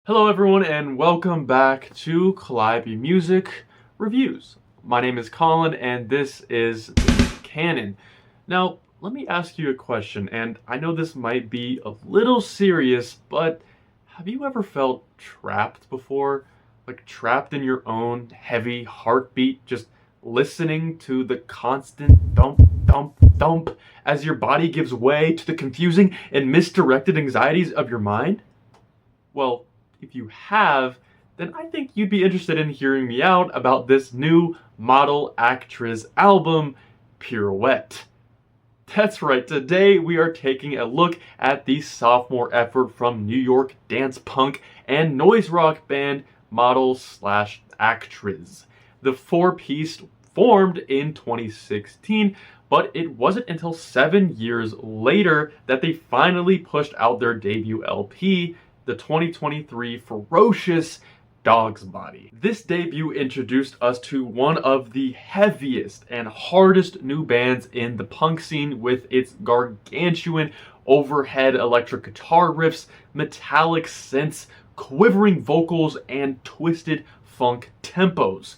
Hello everyone and welcome back to Calliope Music Reviews. My name is Colin and this is Canon. Now, let me ask you a question, and I know this might be a little serious, but have you ever felt trapped before? Like trapped in your own heavy heartbeat, just listening to the constant thump, thump, thump as your body gives way to the confusing and misdirected anxieties of your mind? Well, if you have, then I think you'd be interested in hearing me out about this new model actress album, Pirouette. That's right, today we are taking a look at the sophomore effort from New York dance punk and noise rock band Model/Actriz. The four-piece formed in 2016, but it wasn't until 7 years later that they finally pushed out their debut LP, the 2023 ferocious Dog's Body. This debut introduced us to one of the heaviest and hardest new bands in the punk scene, with its gargantuan overhead electric guitar riffs, metallic synths, quivering vocals, and twisted funk tempos.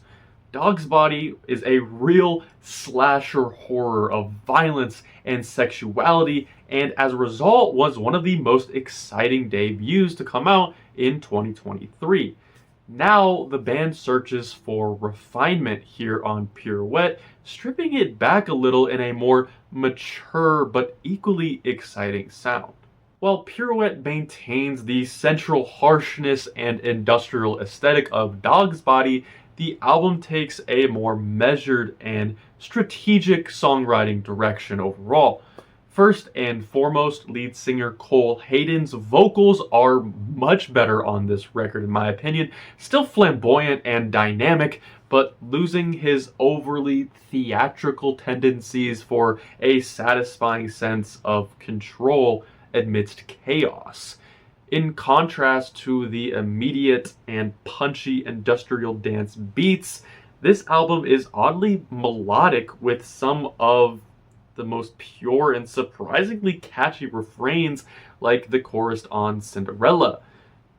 Dog's Body is a real slasher horror of violence and sexuality, and as a result was one of the most exciting debuts to come out in 2023. Now the band searches for refinement here on Pirouette, stripping it back a little in a more mature but equally exciting sound. While Pirouette maintains the central harshness and industrial aesthetic of Dog's Body, the album takes a more measured and strategic songwriting direction overall. First and foremost, lead singer Cole Hayden's vocals are much better on this record in my opinion, still flamboyant and dynamic, but losing his overly theatrical tendencies for a satisfying sense of control amidst chaos. In contrast to the immediate and punchy industrial dance beats, this album is oddly melodic with some of the most pure and surprisingly catchy refrains, like the chorus on Cinderella.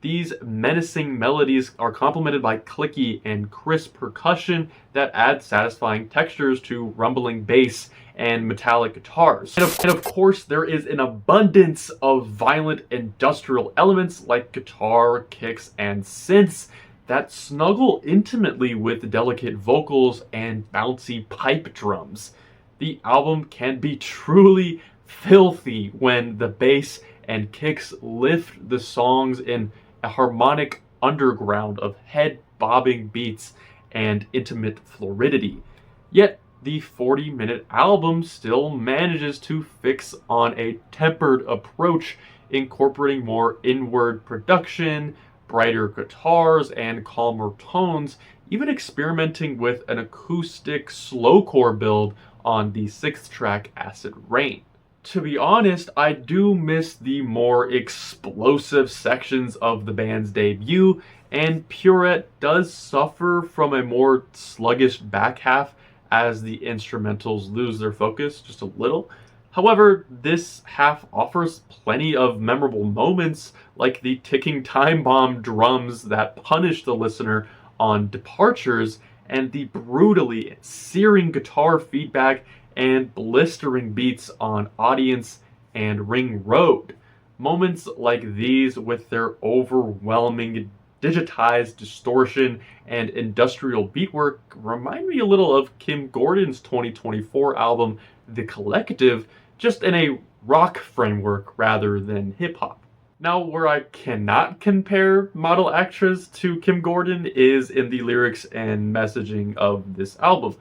These menacing melodies are complemented by clicky and crisp percussion that add satisfying textures to rumbling bass and metallic guitars. And of course, there is an abundance of violent industrial elements like guitar, kicks, and synths that snuggle intimately with delicate vocals and bouncy pipe drums. The album can be truly filthy when the bass and kicks lift the songs in a harmonic underground of head-bobbing beats and intimate fluidity. Yet, the 40-minute album still manages to fix on a tempered approach, incorporating more inward production, brighter guitars, and calmer tones, even experimenting with an acoustic slowcore build on the 6th track, Acid Rain. To be honest, I do miss the more explosive sections of the band's debut, and Pirouette does suffer from a more sluggish back half as the instrumentals lose their focus just a little. However, this half offers plenty of memorable moments, like the ticking time bomb drums that punish the listener on departures, and the brutally searing guitar feedback and blistering beats on Audience and Ring Road. Moments like these, with their overwhelming digitized distortion and industrial beatwork, remind me a little of Kim Gordon's 2024 album, The Collective, just in a rock framework rather than hip-hop. Now, where I cannot compare Model Actress to Kim Gordon is in the lyrics and messaging of this album.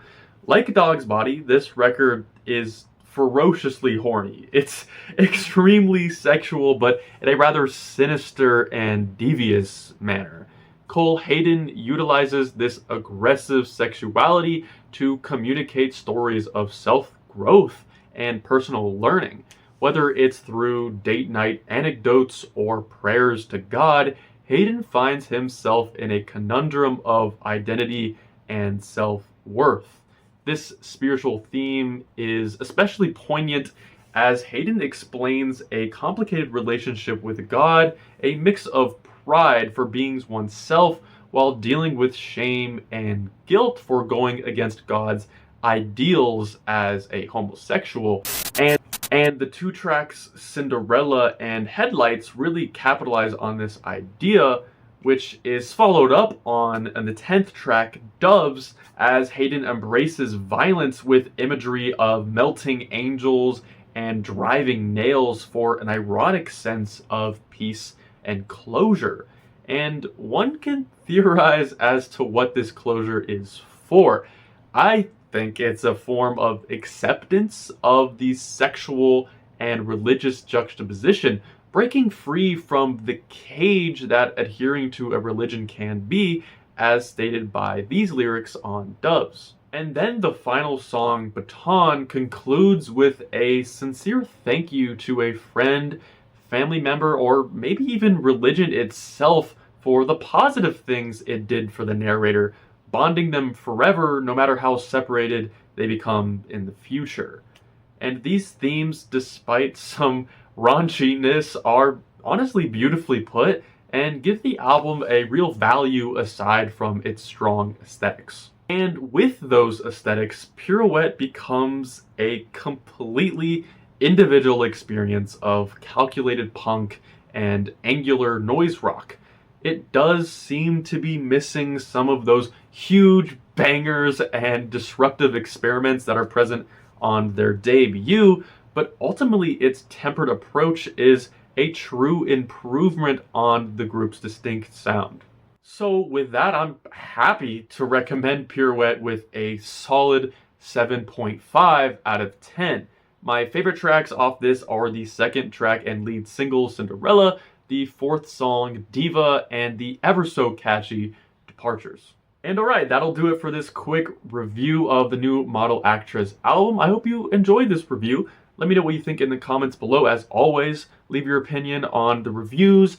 Like Dog's Body, this record is ferociously horny. It's extremely sexual, but in a rather sinister and devious manner. Cole Hayden utilizes this aggressive sexuality to communicate stories of self-growth and personal learning. Whether it's through date night anecdotes or prayers to God, Hayden finds himself in a conundrum of identity and self-worth. This spiritual theme is especially poignant as Hayden explains a complicated relationship with God, a mix of pride for being oneself while dealing with shame and guilt for going against God's ideals as a homosexual. And the two tracks Cinderella and Headlights really capitalize on this idea, which is followed up on in the 10th track, Doves, as Hayden embraces violence with imagery of melting angels and driving nails for an ironic sense of peace and closure. And one can theorize as to what this closure is for. I think it's a form of acceptance of the sexual and religious juxtaposition, breaking free from the cage that adhering to a religion can be, as stated by these lyrics on Doves. And then the final song, Baton, concludes with a sincere thank you to a friend, family member, or maybe even religion itself for the positive things it did for the narrator, bonding them forever no matter how separated they become in the future. And these themes, despite some raunchiness, are honestly beautifully put and give the album a real value aside from its strong aesthetics. And with those aesthetics, Pirouette becomes a completely individual experience of calculated punk and angular noise rock. It does seem to be missing some of those huge bangers and disruptive experiments that are present on their debut, but ultimately its tempered approach is a true improvement on the group's distinct sound. So with that, I'm happy to recommend Pirouette with a solid 7.5 out of 10. My favorite tracks off this are the second track and lead single, Cinderella, the fourth song, Diva, and the ever so catchy Departures. And alright, that'll do it for this quick review of the new Model Actress album. I hope you enjoyed this review. Let me know what you think in the comments below. As always, leave your opinion on the reviews,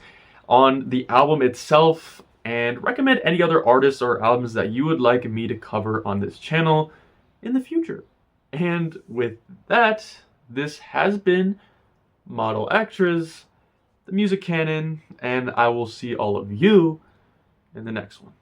on the album itself, and recommend any other artists or albums that you would like me to cover on this channel in the future. And with that, this has been Model Actress, the Music Canon, and I will see all of you in the next one.